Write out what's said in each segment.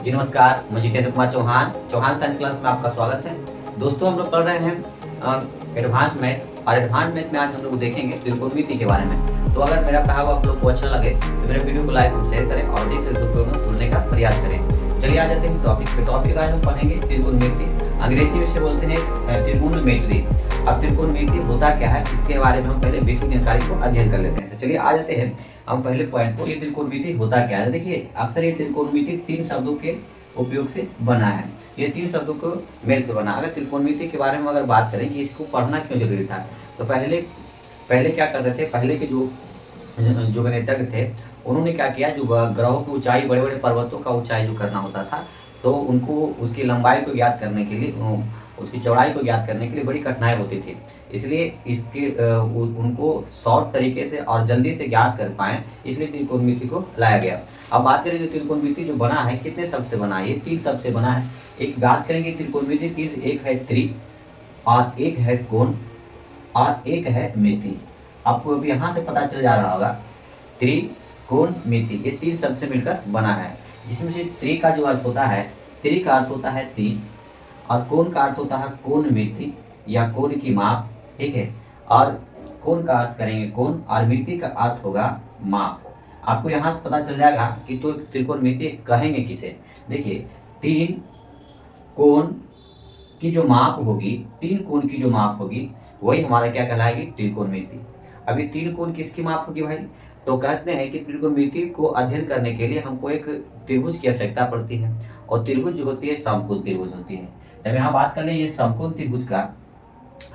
जी नमस्कार, मैं Jitendra Kumar Chauhan, Chauhan science class में आपका स्वागत है। दोस्तों हम लोग पढ़ रहे हैं एडवांस मैथ और एडवांस मैथ में आज हम लोग देखेंगे त्रिकोणमिति के बारे में। तो अगर मेरा पढ़ा हुआ आप लोग को अच्छा लगे तो मेरे वीडियो को लाइक और शेयर करें और अधिक से दोस्तों में जुड़ने का प्रयास करें। चलिए आ जाते हैं टॉपिक पे। टॉपिक आज हम पढ़ेंगे त्रिकोणमिति, अंग्रेजी में से बोलते हैं त्रिकोणमिति। अब त्रिकोणमिति होता क्या है इसके बारे में हम पहले बेसिक जानकारी को अध्ययन कर लेते हैं। तो चलिए आ जाते हैं हम पहले पॉइंट को। ये त्रिकोणमिति होता क्या है? देखिए अक्सर ये त्रिकोणमिति तीन शब्दों के उपयोग से बना है। ये तीन शब्दों को मेल से बना। अगर त्रिकोणमिति के बारे में अगर बात करें कि इसको पढ़ना क्यों जरूरी था, तो पहले पहले क्या करते थे, पहले के जो गणितज्ञ थे उन्होंने क्या किया, जो ग्रहों की ऊंचाई, बड़े बड़े पर्वतों का ऊंचाई जो करना होता था, तो उनको उसकी लंबाई को ज्ञात करने के लिए, उसकी चौड़ाई को ज्ञात करने के लिए बड़ी कठिनाई होती थी। इसलिए इसके उनको शॉर्ट तरीके से और जल्दी से ज्ञात कर पाएँ, इसलिए त्रिकोणमिति को लाया गया। अब बात करें जो त्रिकोणमिति जो बना है कितने शब्द से बना है? ये तीन शब्द से बना है। एक बात करेंगे त्रिकोणमिति की, एक है त्रि और एक है कोण और एक है मिति। आपको अभी यहाँ से पता चल जा रहा होगा त्रिकोणमिति ये तीन शब्द से मिलकर बना है, जिसमें से त्रि का जो अर्थ होता है, त्रि का अर्थ होता है तीन, और कोण का अर्थ होता है कोणमिति या कोण की माप, ठीक है। और कोण का अर्थ करेंगे कोण और मिति का अर्थ होगा माप। आपको यहाँ से पता चल जाएगा कि तो त्रिकोणमिति कहेंगे किसे। देखिए तीन कोण की जो माप होगी, तीन कोण की जो माप होगी वही हमारा क्या कहलाएगी? त्रिकोणमिति। अभी तीन कोण किसकी माप होगी भाई? तो कहते हैं कि त्रिकोणमिति को अध्ययन करने के लिए हमको एक त्रिभुज की आवश्यकता पड़ती है, और त्रिभुज जो होती है समकोण त्रिभुज होती है। जब यहाँ बात कर लें ये समकोण त्रिभुज का,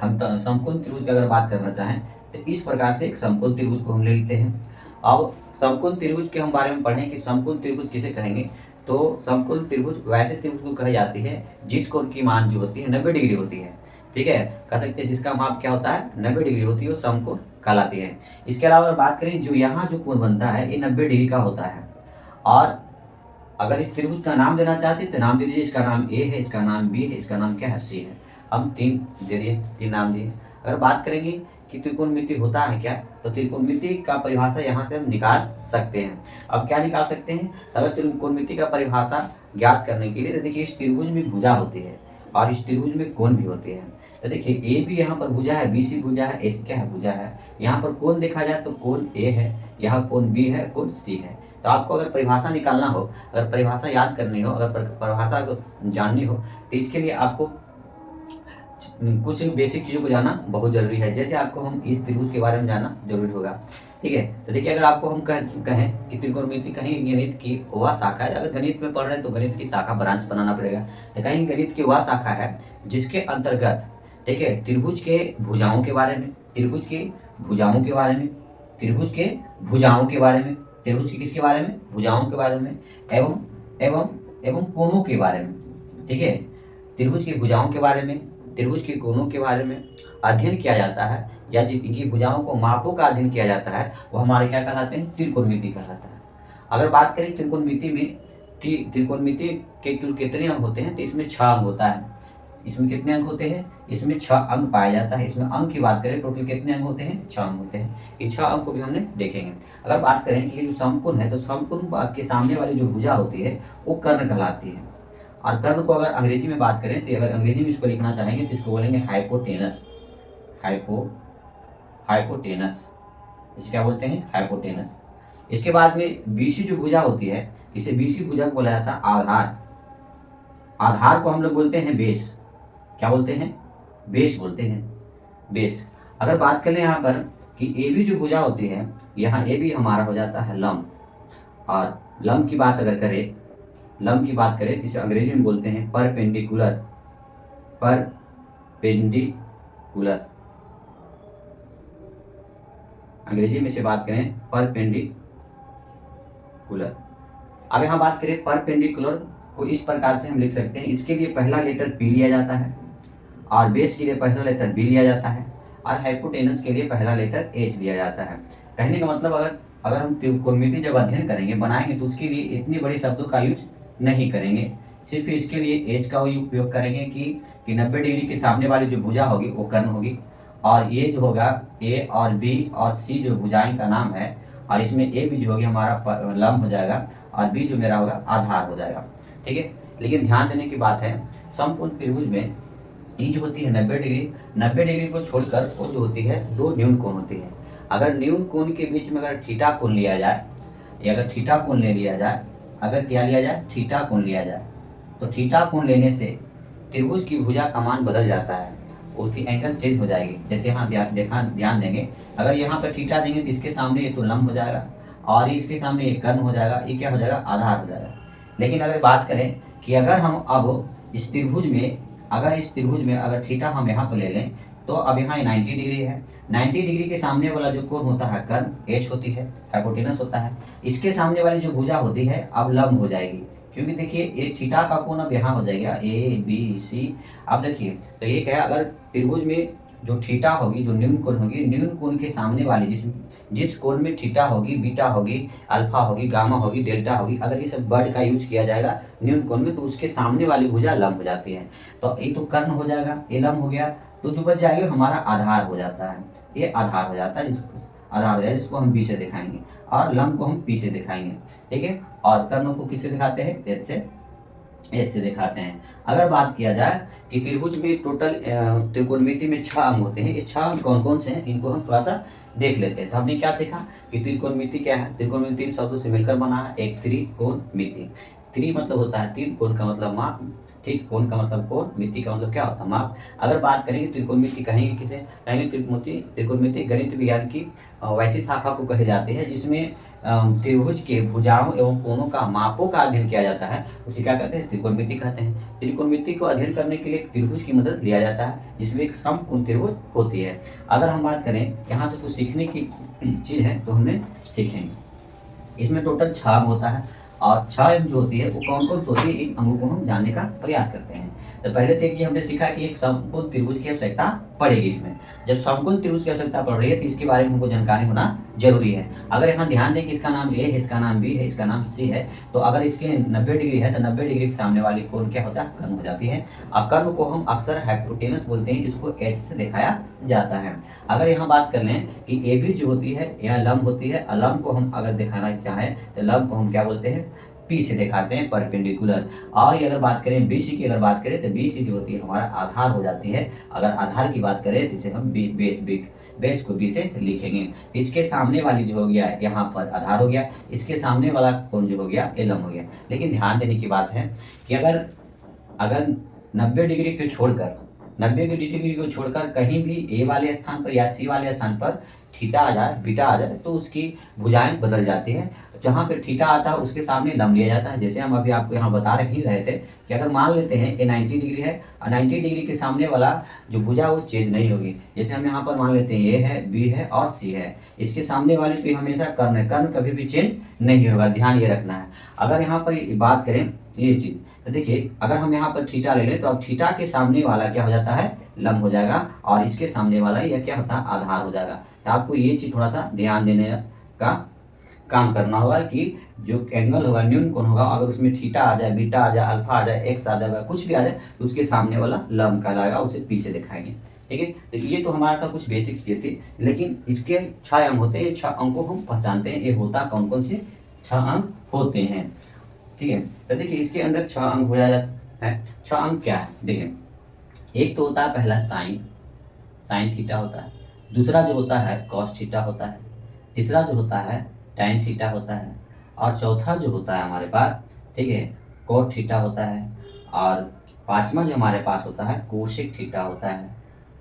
हम समकोण त्रिभुज की अगर बात करना चाहें तो इस प्रकार से एक समकोण त्रिभुज को हम ले लेते हैं। अब समकोण त्रिभुज के हम बारे में पढ़ें कि समकोण त्रिभुज किसे कहेंगे। तो समकोण त्रिभुज वैसे त्रिभुज को कही जाती है जिस कोण की मान जो होती है 90 डिग्री होती है, ठीक है। कह सकते हैं जिसका माप क्या होता है 90 डिग्री होती है, वो समकोण कहलाती है। इसके अलावा अगर बात करें जो यहाँ जो कोण बनता है ये 90 डिग्री का होता है। और अगर इस त्रिभुज का नाम देना चाहते तो नाम दे दीजिए, इसका नाम ए है, इसका नाम बी है, इसका नाम क्या है? सी है। हम तीन दे दिए, तीन नाम दिए। अगर बात करेंगे कि त्रिकोणमिति होता है क्या, तो त्रिकोणमिति का परिभाषा यहाँ से हम निकाल सकते हैं। अब क्या निकाल सकते हैं? अगर त्रिकोणमिति का परिभाषा ज्ञात करने के लिए, तो देखिए इस त्रिभुज में भुजा होती है और इस त्रिभुज में कोण भी होती है। तो देखिए ए भी यहाँ पर भुजा है, बी सी भुजा है, एस क्या है? भुजा है। यहाँ पर कोण देखा जाए तो कोण ए है, यहाँ कोण बी है, कोण सी है। तो आपको अगर परिभाषा निकालना हो, अगर परिभाषा याद करनी हो, अगर परिभाषा को जाननी हो, तो इसके लिए आपको कुछ बेसिक चीज़ों को जानना बहुत जरूरी है। जैसे आपको हम इस त्रिभुज के बारे में जानना जरूरी होगा, ठीक है। तो देखिए अगर आपको हम कहें कि त्रिकोणमिति कहीं गणित की वह शाखा है, अगर गणित में पढ़ रहे हैं तो गणित की शाखा ब्रांच बनाना पड़ेगा। तो कहीं गणित की वह शाखा है जिसके अंतर्गत, ठीक है, त्रिभुज के भुजाओं के बारे में, त्रिभुज के भुजाओं के बारे में, त्रिभुज के भुजाओं के बारे में, त्रिभुज की किसके बारे में? भुजाओं के बारे में, एवं एवं एवं कोणों के बारे में, ठीक है। त्रिभुज की भुजाओं के बारे में, त्रिभुज के कोणों के बारे में अध्ययन किया जाता है, या जिनकी भुजाओं को मापों का अध्ययन किया जाता है, वो हमारे क्या कहलाते हैं? त्रिकोणमिति कहलाता है। अगर बात करें त्रिकोणमिति में, त्रिकोणमिति के कुल कितने अंक होते हैं, तो इसमें 6 अंक होता है। इसमें कितने अंक होते हैं? इसमें 6 अंक पाया जाता है। इसमें अंक की बात करें टोटल कितने अंक होते हैं? 6 अंक होते हैं। ये 6 अंक को भी हमने देखेंगे। अगर बात करें कि ये जो समकोण है, तो समकोण के सामने वाली जो भुजा होती है वो कर्ण कहलाती है। और कर्ण को अगर अंग्रेजी में बात करें, तो अगर अंग्रेजी में इसको लिखना चाहेंगे तो इसको बोलेंगे हाइपोटेनस। हाइपोटेनस इसे क्या बोलते हैं? हाइपोटेनस। इसके बाद में बीसी जो भुजा होती है, इसे बीसी भुजा को बोला जाता है आधार। आधार को हम लोग बोलते हैं बेस। क्या बोलते हैं? बेस बोलते हैं, बेस। अगर बात करें यहाँ पर कि ए बी जो भुजा होती है, यहाँ ए बी हमारा हो जाता है लंब। और लंब की बात अगर करें, लंब की बात करें तो इसे अंग्रेजी में बोलते हैं परपेंडिकुलर। परपेंडिकुलर अंग्रेजी में से बात करें परपेंडिकुलर। अब यहाँ बात करें परपेंडिकुलर को इस प्रकार से हम लिख सकते हैं। इसके लिए पहला लेटर पी लिया जाता है, और बेस के लिए पहला लेटर बी लिया जाता है, और हाइपोटेनस के लिए पहला लेटर एच लिया जाता है। कहने का मतलब अगर हम त्रिकोणमिति जब अध्ययन करेंगे, बनाएंगे, तो उसके लिए इतनी बड़ी शब्दों का यूज नहीं करेंगे। सिर्फ इसके लिए एच का ही उपयोग करेंगे कि 90 डिग्री के सामने वाली जो भुजा होगी वो कर्ण होगी, और ये जो होगा ए और बी और सी जो भुजाएं का नाम है, और इसमें ए भी जो होगी हमारा लंब हो जाएगा, और बी जो मेरा होगा आधार हो जाएगा। ठीक है। लेकिन ध्यान देने की बात है, समकोण त्रिभुज में ये जो होती है 90 डिग्री, 90 डिग्री को छोड़कर वो जो होती है दो न्यून कोण होती है। अगर न्यून कोण के बीच में अगर थीटा कोण लिया जाए, या अगर थीटा कोण ले लिया जाए, अगर क्या लिया जाए, थीटा कोण लिया जाए, तो थीटा कोण लेने से त्रिभुज की भुजा का मान बदल जाता है, उसकी एंगल चेंज हो जाएगी। जैसे यहाँ ध्यान देंगे, अगर यहाँ पर थीटा देंगे तो इसके सामने ये तो लंब हो जाएगा, और इसके सामने ये कर्ण हो जाएगा, ये क्या हो जाएगा, आधार हो जाएगा। लेकिन अगर बात करें कि अगर हम अब इस त्रिभुज में अगर थीटा हम यहाँ पर ले लें, तो अब यहाँ 90 डिग्री है, 90 डिग्री के सामने वाला जो कोण होता है कर्ण एच होती है, हाइपोटेनस होता है। इसके सामने वाली जो भुजा होती है अब लंब हो जाएगी, क्योंकि देखिए ये थीटा का कोण अब यहाँ हो जाएगा ए बी सी। अब देखिए तो ये क्या है, अगर त्रिभुज में जो थीटा होगी, जो न्यून कोण होगी, न्यून कोण के सामने वाली जिस कोण में थीटा होगी, बीटा होगी, अल्फा होगी, गामा होगी, डेल्टा होगी, अगर ये सब वर्ड का यूज किया जाएगा न्यून कोण में, तो उसके सामने वाली भुजा लंब हो जाती है। तो ये तो कर्ण हो जाएगा, ये लंब हो गया, तो जो बच जाएगा हमारा आधार हो जाता है, ये आधार हो जाता है, जिसको हम बी से दिखाएंगे, और लंब को हम पी से दिखाएंगे, ठीक है। और कर्ण को किससे दिखाते हैं, एच से दिखाते हैं। अगर बात किया जाए कि त्रिभुज में टोटल त्रिकोणमिति में 6 अंग होते हैं, ये 6 अंग कौन कौन से हैं, इनको हम थोड़ा सा देख लेते हैं। तो हमने क्या सीखा कि त्रिकोणमिति क्या है, त्रिकोणमिति 3 शब्दों से मिलकर बना है, एक त्रिकोणमिति। त्रि मतलब होता है 3, कोण का मतलब माप, ठीक, कोण का मतलब कोण, मिति का मतलब क्या होता है, माप। अगर बात करेंगे त्रिकोणमिति कहेंगे किसे, कहेंगे त्रिकोणमिति गणित विज्ञान की वैसी शाखा को कही जाती है जिसमें त्रिभुज के भुजाओं एवं कोणों का मापों का अध्ययन किया जाता है, उसे क्या कहते हैं, त्रिकोणमिति कहते हैं। त्रिकोणमिति को अध्ययन करने के लिए त्रिभुज की मदद लिया जाता है, जिसमें एक समकोण त्रिभुज होती है। अगर हम बात करें यहाँ से कुछ सीखने की चीज है तो हमें सीखेंगे। इसमें टोटल 6 अंग होता है, और 6 अंग जो होती है वो कौन कौन होती है, इन अंगों को हम जानने का प्रयास करते हैं। तो पहले देखिए हमने सीखा कि एक समकोण त्रिभुज की आवश्यकता पड़ेगी। इसमें जब समकोण त्रिभुज की आवश्यकता पड़ रही है तो इसके बारे में हमको जानकारी होना जरूरी है। अगर यहाँ ध्यान दें कि इसका नाम ए है, इसका नाम बी है, इसका नाम सी है, तो अगर इसके 90 डिग्री है तो 90 डिग्री के सामने वाली कोण क्या होता है, कर्ण हो जाती है। और कर्ण को हम अक्सर हाइपोटेनस बोलते हैं, इसको एच से दिखाया जाता है। अगर यहाँ बात कर लें कि ए बी जो होती है यहाँ लंब होती है, लंब को हम अगर दिखाना चाहें तो लंब को हम क्या बोलते हैं, पी से दिखाते हैं, परपेंडिकुलर। और ये अगर बात करें बीसी की, अगर बात करें तो बीसी जो होती है हमारा आधार हो जाती है। अगर आधार की बात करें तो इसे हम बेस को बी से लिखेंगे। इसके सामने वाली जो हो गया यहाँ पर आधार हो गया, इसके सामने वाला कोण जो हो गया ये लंब हो गया। लेकिन ध्यान देने की बात है कि अगर 90 डिग्री को छोड़कर 90 डिग्री को छोड़कर कहीं भी ए वाले स्थान पर या सी वाले स्थान पर थीटा आ जाए, बीटा आ जाए, तो उसकी भुजाएं बदल जाती हैं। जहाँ पे थीटा आता है उसके सामने लंब लिया जाता है। जैसे हम अभी आपको यहाँ बता ही रहे थे कि अगर मान लेते हैं ये 90 डिग्री है और 90 डिग्री के सामने वाला जो भुजा वो चेंज नहीं होगी। जैसे हम यहाँ पर मान लेते हैं ए है, बी है और सी है, इसके सामने वाले पे हमेशा कर्ण है, कर्ण कभी भी चेंज नहीं होगा, ध्यान ये रखना है। अगर यहाँ पर बात करें ये चीज, तो देखिए अगर हम यहाँ पर थीटा ले लें तो अब थीटा के सामने वाला क्या हो जाता है, लंब हो जाएगा, और इसके सामने वाला यह क्या होता है, आधार हो जाएगा। तो आपको ये चीज थोड़ा सा ध्यान देने का काम करना होगा कि जो एंगल होगा, न्यून कोण होगा, अगर उसमें थीटा आ जाए, बीटा आ जाए, अल्फा आ जाए, एक्स आ जाएगा, कुछ भी आ जाए, तो उसके सामने वाला लंब कहलाएगा, उसे पी से दिखाएंगे। ठीक है, तो ये तो हमारा था कुछ बेसिक चीजें थी। लेकिन इसके 6 अंग होते हैं, ये 6 अंग को हम पहचानते हैं, ये होता कौन कौन से 6 अंग होते हैं। ठीक है, तो देखिए इसके अंदर 6 अंग हो जाता है। 6 अंग क्या है, देखिए एक तो होता है पहला साइन थीटा होता है, दूसरा जो होता है कॉस थीटा होता है, तीसरा जो होता है टैन थीटा होता है, और चौथा जो होता है हमारे पास, ठीक है, कोट थीटा होता है, और पांचवा जो हमारे पास होता है कोसेक थीटा होता है,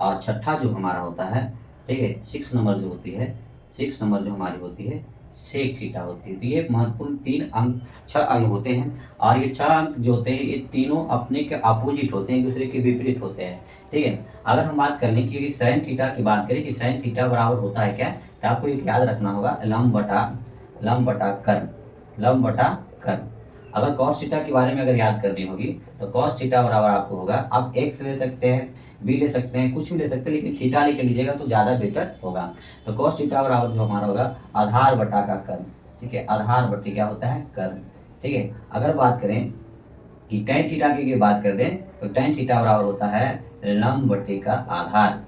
और छठा जो हमारा होता है, ठीक है, 6 नंबर जो होती है, 6 नंबर जो हमारी होती है सेक थीटा होती है। तो ये महत्वपूर्ण 6 अंग होते हैं, और ये 6 अंग जो होते हैं ये तीनों अपने के अपोजिट होते हैं, एक दूसरे के विपरीत होते हैं। ठीक है, अगर हम बात करने की साइन थीटा की बात करें कि साइन थीटा बराबर होता है क्या, तो आपको एक याद रखना होगा लंब बटा कर्ण। अगर कॉस थीटा के बारे में अगर याद करनी होगी तो कॉस थीटा बराबर आपको होगा, आप एक्स ले सकते हैं, बी ले सकते हैं, कुछ भी ले सकते हैं, लेकिन थीटा लेके लीजिएगा तो ज़्यादा बेटर होगा। तो कॉस थीटा बराबर जो हमारा होगा आधार बटा का कर्ण। ठीक है, आधार बटे क्या होता है, कर्ण। ठीक है, अगर बात करें कि टैन थीटा की बात कर दें तो टैन थीटा बराबर होता है लंब बटे का आधार,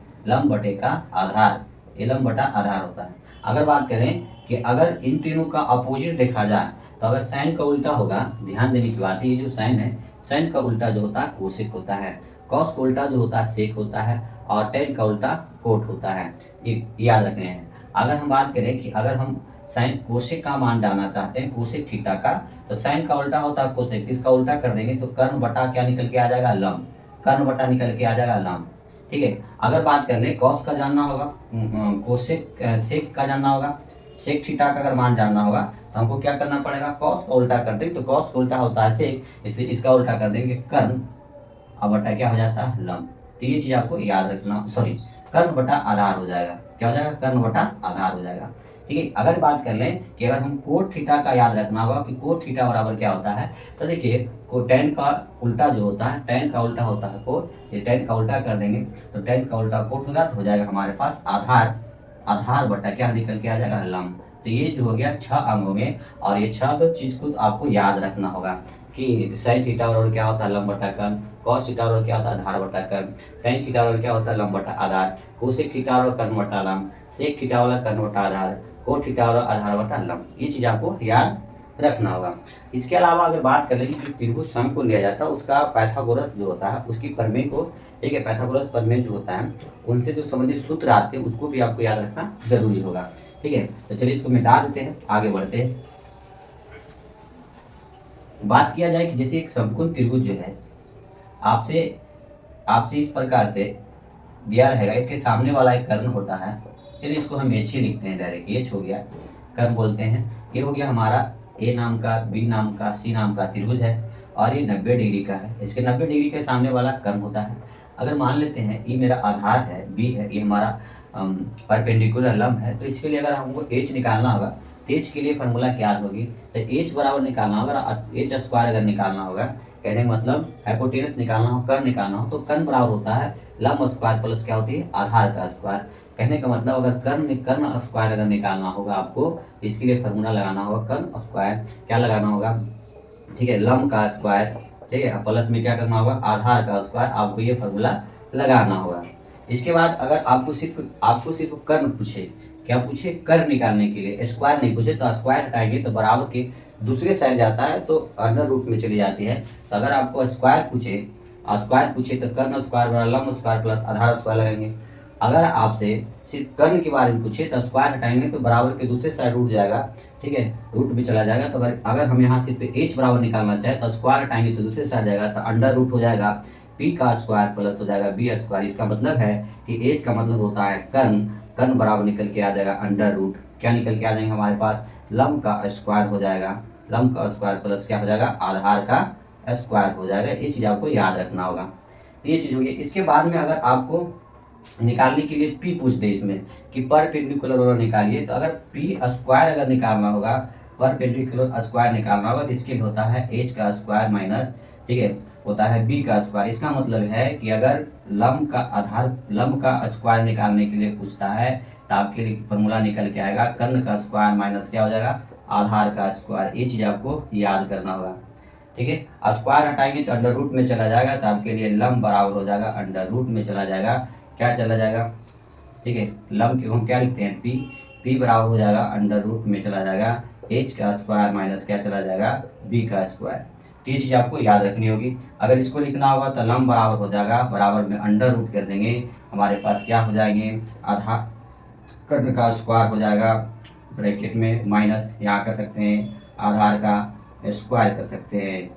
ये लंब बटा आधार होता है। अगर बात करें कि अगर इन तीनों का अपोजिट देखा जाए तो अगर साइन का उल्टा होगा, ध्यान देने की बात है, ये जो साइन है, साइन का उल्टा जो होता है कोसेक होता है, कॉस का उल्टा जो होता है सेक होता है, और टेन का उल्टा कोट होता है। ये याद रखने हैं। अगर हम बात करें कि अगर हम साइन कोसेक का मान जानना चाहते हैं, कोसेक थीटा का, तो साइन का उल्टा होता है कोसेक, इसका उल्टा कर देंगे तो कर्ण बटा क्या निकल के आ जाएगा, लंब, कर्ण बटा निकल के आ जाएगा लंब। ठीक है। अगर बात कर ले कॉस का जानना होगा, कोसेक सेक का जानना होगा, सेक थीटा का अगर मान जानना होगा तो हमको क्या करना पड़ेगा, कॉस का उल्टा कर देंगे, तो कॉस का उल्टा होता है सेक, इसलिए इसका उल्टा कर देंगे कर्ण, अब बटा क्या हो जाता है, लंब। तो ये चीज आपको याद रखना, सॉरी, कर्ण बटा आधार हो जाएगा, क्या हो जाएगा, कर्ण बटा आधार हो जाएगा। ठीक है। अगर बात कर लें कि अगर हम कोट थीटा का याद रखना होगा कि कोट थीटा बराबर क्या होता है, तो देखिए को टेन का उल्टा जो होता है, टेन का उल्टा होता है कोट, ये टेन का उल्टा कर देंगे तो टेन का उल्टा कोट होगा, तो हो जाएगा हमारे पास आधार, आधार बटा क्या निकल के आ जाएगा, लंब। तो ये जो हो गया 6 अंग हो गए, और ये 6 चीज को आपको याद रखना होगा कि साइन थीटा बराबर क्या होता है, लंब बटा कर्ण, कॉस थीटा बराबर क्या होता है, आधार बटा कर्ण, टेन थीटा बराबर क्या होता है, लंब बटा आधार, कोसेक थीटा बराबर कर्ण बटा लंब, सेक थीटा वाला कर्ण बटा आधार, कोट थीटा बराबर आधार बटा लंब। ये चीज आपको याद रखना होगा। इसके अलावा अगर बात करें कि जो त्रिभुज समकोण लिया जाता है उसका पाइथागोरस जो होता है उसकी प्रमेय को, ठीक है, पाइथागोरस प्रमेय जो होता है उनसे जो संबंधित सूत्र आते हैं उसको भी आपको याद रखना जरूरी होगा। ठीक है। तो चलिए इसको मिटा देते हैं, आगे बढ़ते हैं। बात किया जाए कि जैसे एक समकोण त्रिभुज जो है आपसे आपसे इस प्रकार से दिया रहेगा, इसके सामने वाला एक कर्ण होता है, चलिए इसको हम एच ही लिखते हैं डायरेक्ट, एच हो गया, कर्ण बोलते हैं। ये हो गया हमारा ए नाम का, बी नाम का, सी नाम का त्रिभुज है, और ये 90 डिग्री का है, इसके 90 डिग्री के सामने वाला कर्ण होता है। अगर मान लेते हैं ये मेरा आधार है, बी है, ये हमारा परपेंडिकुलर लंब है, तो इसके लिए अगर हमको एच निकालना होगा तो एच के लिए फॉर्मूला क्या होगी, तो एच बराबर निकालना होगा, एच स्क्वायर अगर निकालना होगा, कहने का मतलब हाइपोटेनस निकालना हो, कर्ण निकालना हो, तो कर्ण बराबर होता है लंब स्क्वायर प्लस क्या होती है, आधार का स्क्वायर। कहने का मतलब अगर कर्ण कर्ण स्क्वायर अगर निकालना होगा आपको, तो इसके लिए फॉर्मूला लगाना होगा कर्ण स्क्वायर, क्या लगाना होगा, ठीक है, लंब का स्क्वायर, ठीक है, प्लस में क्या करना होगा, आधार का स्क्वायर, आपको ये फॉर्मूला लगाना होगा। इसके बाद अगर आपको सिर्फ कर्ण पूछे, क्या पूछे, कर्ण निकालने के लिए, स्क्वायर नहीं पूछे, तो स्क्वायर हटाएंगे तो बराबर के दूसरे साइड जाता है तो अंडर रूट में चली जाती है। तो अगर आपको स्क्वायर पूछे तो कर्ण स्क्वायर बराबर लंब स्क्वायर प्लस आधार स्क्वायर लगाएंगे। अगर आपसे सिर्फ कर्ण के बारे में पूछे तो स्क्वायर हटाएंगे तो बराबर के दूसरे साइड रूट जाएगा, ठीक है, रूट में चला जाएगा। तो अगर हम यहाँ सिर्फ एच बराबर निकालना चाहे तो स्क्वायर हटाएंगे तो दूसरे साइड जाएगा, तो अंडर रूट हो जाएगा पी का स्क्वायर प्लस हो जाएगा बी स्क्वायर। इसका मतलब है कि एच का मतलब होता है कर्ण, कर्ण बराबर निकल के आ जाएगा अंडर रूट, क्या निकल के आ जाएंगे हमारे पास, लंब का स्क्वायर हो जाएगा, लंब का स्क्वायर प्लस क्या हो जाएगा, आधार का स्क्वायर हो जाएगा। ये चीज आपको याद रखना होगा। तो ये चीज होगी। इसके बाद में अगर आपको निकालने के लिए पी पूछ दे इसमें कि परपेंडिकुलर और निकालिए, तो अगर पी स्क्वायर अगर निकालना होगा, परपेंडिकुलर स्क्वायर निकालना होगा, तो इसके लिए होता है एच का स्क्वायर माइनस, ठीक है, होता है बी का स्क्वायर। इसका मतलब है कि अगर लंब का स्क्वायर निकालने के लिए पूछता है तो आपके लिए फॉर्मूला निकल के आएगा कर्ण का स्क्वायर माइनस क्या हो जाएगा, आधार का स्क्वायर। ये चीज आपको याद करना होगा, ठीक है। स्क्वायर हटाएंगे तो अंडर रूट में चला जाएगा, तो आपके लिए लंब बराबर हो जाएगा अंडर रूट में चला जाएगा, क्या चला जाएगा, ठीक है, लंब के हम क्या लिखते हैं, पी बराबर हो जाएगा अंडर रूट में चला जाएगा एच का स्क्वायर माइनस क्या चला जाएगा, बी का स्क्वायर। तो ये चीज आपको याद रखनी होगी। अगर इसको लिखना होगा तो लंब बराबर हो जाएगा, बराबर में अंडर रूट कर देंगे, हमारे पास क्या हो जाएंगे, आधा कर्ण का स्क्वायर हो जाएगा ब्रैकेट में माइनस यहाँ कर सकते हैं आधार का स्क्वायर कर सकते हैं।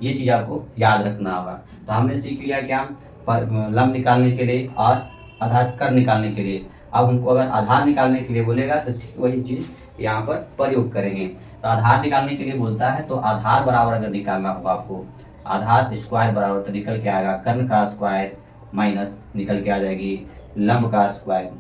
ये चीज आपको याद रखना होगा। तो हमने सीख लिया क्या, लंब निकालने के लिए और आधार कर्ण निकालने के लिए। अब हमको अगर आधार निकालने के लिए बोलेगा तो ठीक वही चीज यहाँ पर प्रयोग करेंगे। तो आधार निकालने के लिए बोलता है तो आधार बराबर अगर निकालना होगा आपको, आधार स्क्वायर बराबर तो निकल के आएगा कर्ण का स्क्वायर माइनस निकल के आ जाएगी लंब का स्क्वायर,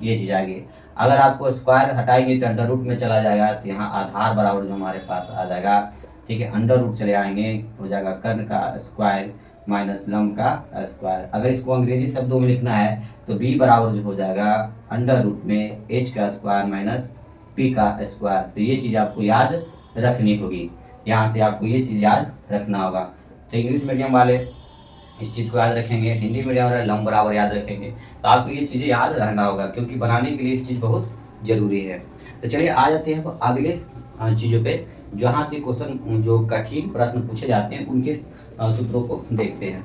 ये चीज आएगी। अगर आपको स्क्वायर हटाएंगे तो अंडर रूट में चला जाएगा, तो यहाँ आधार बराबर जो हमारे पास आ जाएगा, ठीक है, अंडर रूट चले आएंगे, हो जाएगा कर्ण का स्क्वायर माइनस लंब का स्क्वायर। अगर इसको अंग्रेजी शब्दों में लिखना है तो b बराबर जो हो जाएगा अंडर रूट में h का स्क्वायर माइनस p का स्क्वायर। तो ये चीज आपको याद रखनी होगी, यहाँ से आपको ये चीज याद रखना होगा। तो इंग्लिश मीडियम वाले इस चीज को याद रखेंगे, हिंदी मीडियम वाले लंब बराबर याद रखेंगे। तो आपको ये चीजें याद रहना होगा, क्योंकि बनाने के लिए इस चीज बहुत जरूरी है। तो चलिए आ जाते हैं अब अगले चीज़ों पे, जहाँ से क्वेश्चन जो कठिन प्रश्न पूछे जाते हैं उनके सूत्रों को देखते हैं।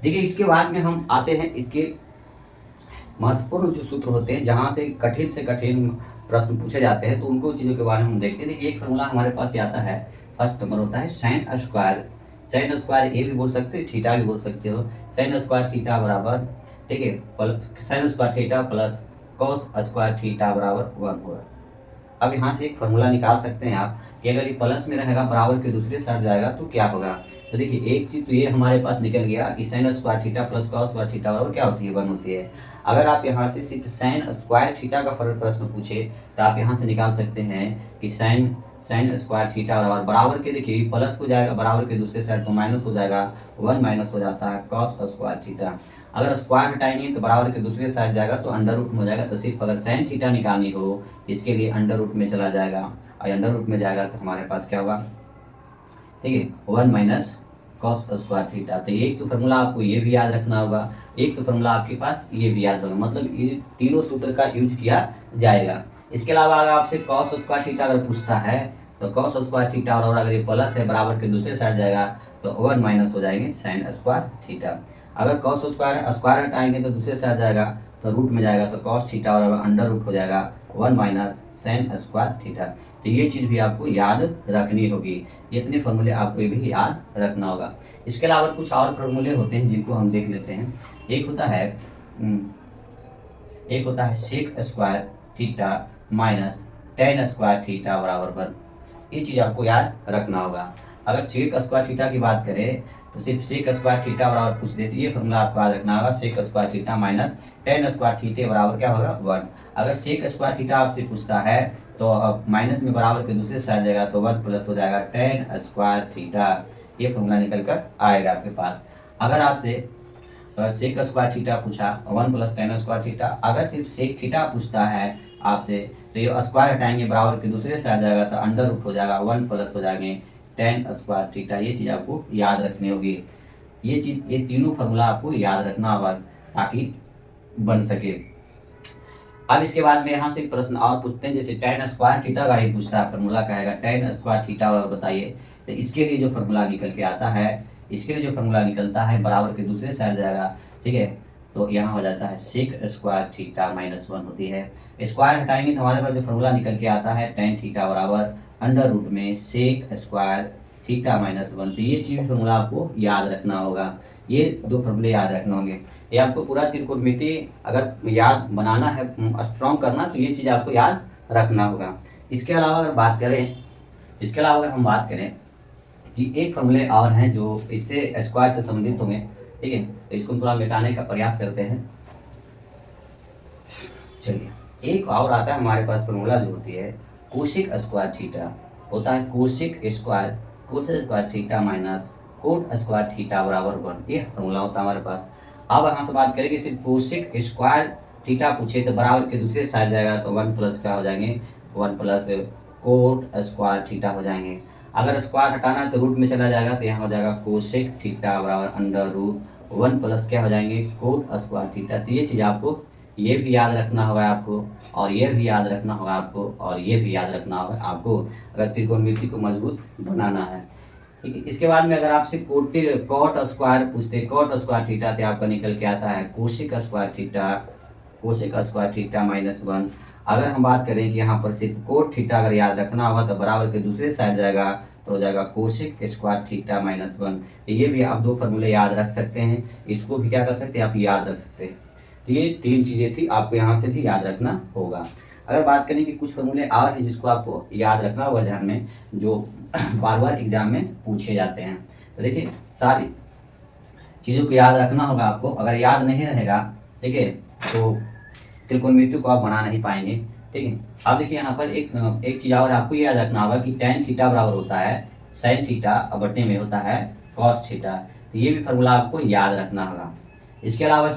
देखिए इसके बाद में हम आते हैं इसके महत्वपूर्ण जो सूत्र होते हैं, जहाँ से कठिन प्रश्न पूछे जाते हैं, तो उनको चीज़ों के बारे में हम देखते हैं। देखिए एक फॉर्मूला हमारे पास आता है, फर्स्ट नंबर होता है साइन स्क्वायर। साइन स्क्वायर ए भी बोल सकते हो, थीटा भी बोल सकते हो। साइन स्क्वायर थीटा बराबर, ठीक है, sine square theta plus cos square theta बराबर 1 होगा। अब यहाँ से एक फॉर्मूला निकाल सकते हैं आप कि अगर ये प्लस में रहेगा बराबर के दूसरे साइड जाएगा तो क्या होगा। तो देखिए एक चीज तो ये हमारे पास निकल गया कि sine square theta plus cos square theta बराबर क्या होती है, 1 होती है। अगर आप यहाँ से सिर्फ साइन स्क्वायर थीटा का फर्क प्रश्न पूछे तो आप यहाँ से निकाल सकते हैं कि साइन साइन स्क्वायर थीटा बराबर बराबर के, देखिए प्लस हो जाएगा बराबर के दूसरे साइड तो माइनस हो जाएगा, 1 माइनस हो जाता है कॉस स्क्वायर थीटा। अगर स्क्वायर हटाएंगे तो बराबर के दूसरे साइड जाएगा तो अंडर रूट में हो जाएगा। तो सिर्फ अगर साइन थीटा निकालनी हो इसके लिए अंडर रूट में चला जाएगा, और अंडर रूट में जाएगा तो हमारे पास क्या होगा, ठीक है, 1 माइनस कॉस स्क्वायर थीटा। तो एक तो फॉर्मूला आपको ये भी याद रखना होगा, एक तो फॉर्मूला आपके पास ये भी याद होगा, मतलब ये तीनों सूत्र का यूज किया जाएगा। इसके अलावा अगर आपसे कॉस स्क्वायर थीटा अगर पूछता है तो कॉस स्क्वायर थीटा, और अगर ये प्लस है बराबर के दूसरे साइड जाएगा तो 1 माइनस हो जाएंगे साइन स्क्वायर थीटा। अगर कॉस स्क्वायर स्क्वायर हटाएंगे तो दूसरे साइड जाएगा तो रूट में जाएगा तो कॉस थीटा और अंडर रूट हो जाएगा 1 माइनस साइन स्क्वायर थीटा। तो ये चीज़ भी आपको याद रखनी होगी, इतने फॉर्मूले आपको ये भी याद रखना होगा। इसके अलावा कुछ और फॉर्मूले होते हैं जिनको हम देख लेते हैं। एक होता है sec square theta minus tan square theta बराबर 1। ये चीज़ आपको याद रखना होगा। अगर सेक स्क्वायर थीटा की बात करें तो सिर्फ सेक स्क्वायर थीटा बराबर पूछ देती है, फॉर्मूला आपको याद रखना होगा, sec square theta minus tan square theta बराबर क्या होगा, 1। अगर सेक स्क्वायर थीटा आपसे पूछता है तो माइनस में बराबर के दूसरे साइड जाएगा तो 1 प्लस हो जाएगा टेन स्क्वायर थीटा। ये फॉर्मूला निकल कर आएगा आपके पास। अगर आपसे सेक स्क्वायर थीटा पूछा 1 प्लस टेन स्क्वायर थीटा, अगर सिर्फ सेक थीटा पूछता है आपसे तो ये स्क्वायर हटाएंगे बराबर के दूसरे साइड जाएगा तो अंडर रूट हो जाएगा, 1 प्लस हो जाएंगे टेन स्क्वायर थीटा। ये चीज़ आपको याद रखनी होगी। ये तीनों फार्मूला आपको याद रखना होगा ताकि बन सके। अब इसके बाद में यहाँ से प्रश्न और पूछते हैं, जैसे टेन स्क्वायर थीटा का ही पूछता है, फार्मूला कहेगा टेन स्क्वायर थीटा और बताइए। तो इसके लिए जो फार्मूला निकल के आता है, इसके लिए जो फार्मूला निकलता है बराबर के दूसरे साइड जाएगा, ठीक है, तो यहाँ हो जाता है सेक स्क्वायर थीटा माइनस 1 होती है। स्क्वायर हटाएंगे तो हमारे पास जो फार्मूला निकल के आता है टेन थीटा बराबर अंडर रूट में सेक स्क्वायर थीटा माइनस 1। तो ये चीज़ फार्मूला आपको याद रखना होगा, ये दो फार्मूले याद रखने होंगे। ये आपको पूरा त्रिकोणमिति अगर याद बनाना है, स्ट्रॉन्ग करना, तो ये चीज़ आपको याद रखना होगा। इसके अलावा अगर हम बात करें कि एक फार्मूले और हैं जो इससे स्क्वायर से संबंधित होंगे, ठीक है, तो इसको थोड़ा मिटाने का प्रयास करते हैं। चलिए एक और आता है हमारे पास फार्मूला जो होती है कोशिक स्क्वायर थीटा, होता है cosec square theta minus cot square theta बराबर 1। ये फार्मूला होता है हमारे पास। अब यहाँ से बात करें कि सिर्फ कोशिक स्क्वायर थीटा पूछे तो बराबर के दूसरे साइड जाएगा तो 1 प्लस क्या हो जाएंगे, 1 प्लस कोट स्क्वायर थीटा हो जाएंगे। अगर स्क्वायर हटाना है तो रूट में चला जाएगा तो यहाँ हो जाएगा कोशिक थीटा बराबर अंडर रूट 1 प्लस क्या हो जाएंगे, कोट स्क्वायर थीटा। तो ये चीज़ आपको ये भी याद रखना होगा आपको, और ये भी याद रखना होगा आपको, और ये भी याद रखना होगा आपको, अगर त्रिकोणमिति को मजबूत बनाना है। ठीक है, इसके बाद में अगर आपसे कॉट स्क्वायर पूछते, कॉट स्क्वायर थीटा तो आपका निकल के आता है कोशिक स्क्वायर थीटा माइनस 1। अगर हम बात करें कि यहाँ पर सिर्फ कोट थीटा अगर याद रखना होगा तो बराबर के दूसरे साइड जाएगा तो हो जाएगा कोशिक स्क्वायर थीटा माइनस 1। तो ये भी आप दो फार्मूले याद रख सकते हैं, इसको भी क्या कर सकते हैं आप याद रख सकते हैं। तो ये 3 चीज़ें थी, आपको यहाँ से भी याद रखना होगा। अगर बात करें कि कुछ फार्मूले और हैं जिसको आपको याद रखना होगा ध्यान में, जो बार बार एग्जाम में पूछे जाते हैं, तो देखिए सारी चीज़ों को याद रखना होगा आपको। अगर याद नहीं रहेगा, ठीक है, तो त्रिकोणमिति को आप बना नहीं पाएंगे। ठीक है, अब देखिए यहाँ पर एक चीज़ और आपको याद रखना होगा कि टेन थीटा बराबर होता है साइन थीटा और बटे में होता है कॉस थीटा। तो ये भी फार्मूला आपको याद रखना होगा। इसके अलावा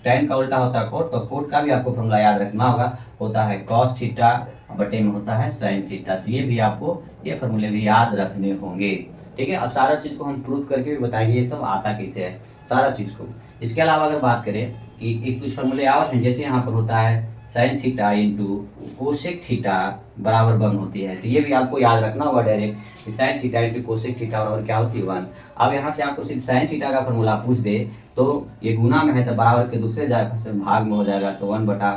टेन का उल्टा होता है कोट, तो कोट का भी आपको फार्मूला याद रखना होता है कॉस थीटा बटे में होता है साइन थीटा। तो ये भी आपको ये फार्मूले भी याद रखने होंगे। ठीक है, अब सारा चीज़ को हम प्रूव करके भी बताएंगे ये सब आता कैसे है सारा चीज़ को। इसके अलावा अगर बात करें कि एक कुछ फॉर्मूले और हैं, जैसे यहाँ पर होता है sine theta into cosec theta बराबर 1 होती है, तो ये भी आपको याद रखना होगा डायरेक्ट कि sine theta into cosec theta बराबर क्या होती है 1। अब यहाँ से आपको सिर्फ साइन थीटा का फॉर्मूला पूछ दे तो ये गुना में है तो बराबर के दूसरे भाग में हो जाएगा, तो 1 बटा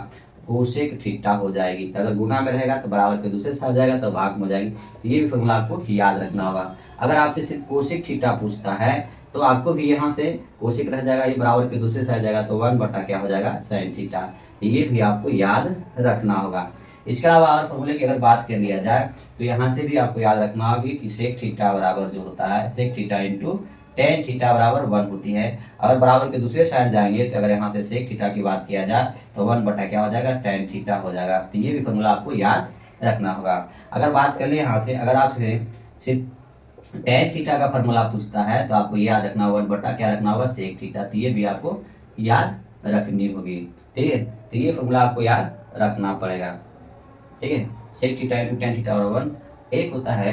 कोसेक थीटा हो जाएगी। तो अगर गुना में रहेगा तो बराबर के दूसरे साइड जाएगा तो भाग में हो जाएगी। तो ये भी फॉर्मूला आपको याद रखना होगा। अगर आपसे सिर्फ कोसेक थीटा पूछता है तो आपको भी यहाँ से कोसेक रह जाएगा, ये बराबर के दूसरे साइड जाएगा तो 1 बटा क्या हो जाएगा साइन थीटा। ये भी आपको याद रखना होगा। इसके अलावा और फॉर्मूले की अगर बात कर लिया जाए तो यहाँ से भी आपको याद रखना होगी कि सेक थीटा बराबर जो होता है sec theta into tan theta बराबर 1 होती है। अगर बराबर के दूसरे साइड जाएंगे तो अगर यहाँ से सेक थीटा की बात किया जाए तो 1 बटा क्या हो जाएगा टेन थीटा हो जाएगा। तो ये भी फॉर्मूला आपको याद रखना होगा। अगर बात कर ले यहाँ से अगर आपसे सिर्फ टेन थीटा का फॉर्मूला पूछता है तो आपको याद रखना होगा 1 बटा क्या रखना होगा सेक थीटा। तो ये भी आपको याद रखनी होगी। ठीक है, तो ये फॉर्मूला आपको याद रखना पड़ेगा। ठीक है, sec theta into tan theta बराबर 1। एक होता है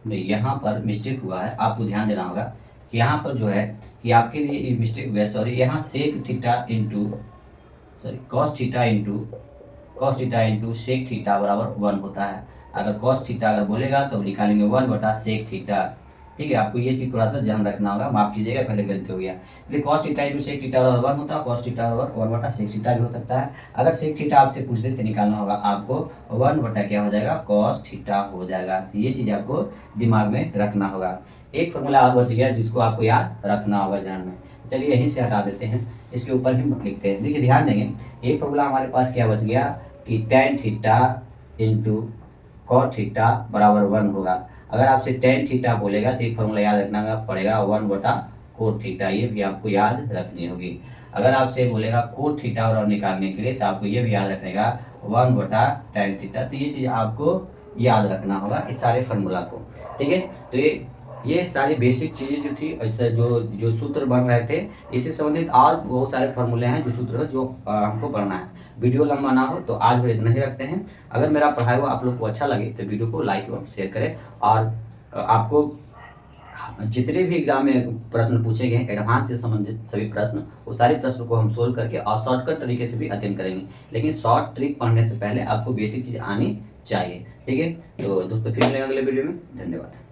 नहीं, यहाँ पर मिस्टेक हुआ है, आपको ध्यान देना होगा कि यहाँ पर जो है कि आपके लिए ये मिस्टेक हुआ है, सॉरी, यहाँ sec theta into cos theta into sec theta बराबर 1 होता है। अगर कॉस थीटा अगर बोलेगा तो निकालेंगे 1 बटा सेक थीटा। ठीक है, आपको ये चीज थोड़ा सा ध्यान रखना होगा, माफ कीजिएगा पहले गलती हो गया। इसलिए cos theta into sec theta बराबर 1 होता है, कॉस थीटा बराबर 1 बटा सेक थीटा भी हो सकता है। अगर सेक थीटा आपसे पूछ दे तो निकालना होगा आपको 1 बटा क्या हो जाएगा कॉस थीटा हो जाएगा। तो ये चीज आपको दिमाग में रखना होगा। एक फॉर्मूला और बच गया जिसको आपको याद रखना होगा ध्यान में। चलिए यहीं से हटा देते हैं, इसके ऊपर हम लिखते हैं। देखिए ध्यान देंगे, एक फॉर्मूला हमारे पास क्या बच गया कि tan theta into cot theta बराबर 1 होगा। अगर आपसे टेन थीटा बोलेगा तो एक फॉर्मूला याद रखना पड़ेगा 1 बटा कोट थीटा, ये भी आपको याद रखनी होगी। अगर आपसे बोलेगा कोट थीटा बराबर निकालने के लिए तो आपको ये भी याद रखनेगा 1 बटा टेन थीटा। तो ये चीज़ आपको याद रखना होगा इस सारे फार्मूला को। ठीक है, तो ये सारी बेसिक चीज़ें जो थी, ऐसे जो जो सूत्र बन रहे थे, इससे संबंधित और बहुत सारे फार्मूले हैं जो सूत्र है जो हमको पढ़ना है। वीडियो लंबा ना हो तो आज भी इतना ही रखते हैं। अगर मेरा पढ़ाई हुआ आप लोग को अच्छा लगे तो वीडियो को लाइक और शेयर करें। और आपको जितने भी एग्जाम में प्रश्न पूछे गए एडवांस से संबंधित सभी प्रश्न, वो सारे प्रश्न को हम सोल्व करके और शॉर्टकट तरीके से भी अध्ययन करेंगे। लेकिन शॉर्ट ट्रिक पढ़ने से पहले आपको बेसिक चीज़ आनी चाहिए। ठीक है, तो दोस्तों फिर मिलेंगे अगले वीडियो में। धन्यवाद।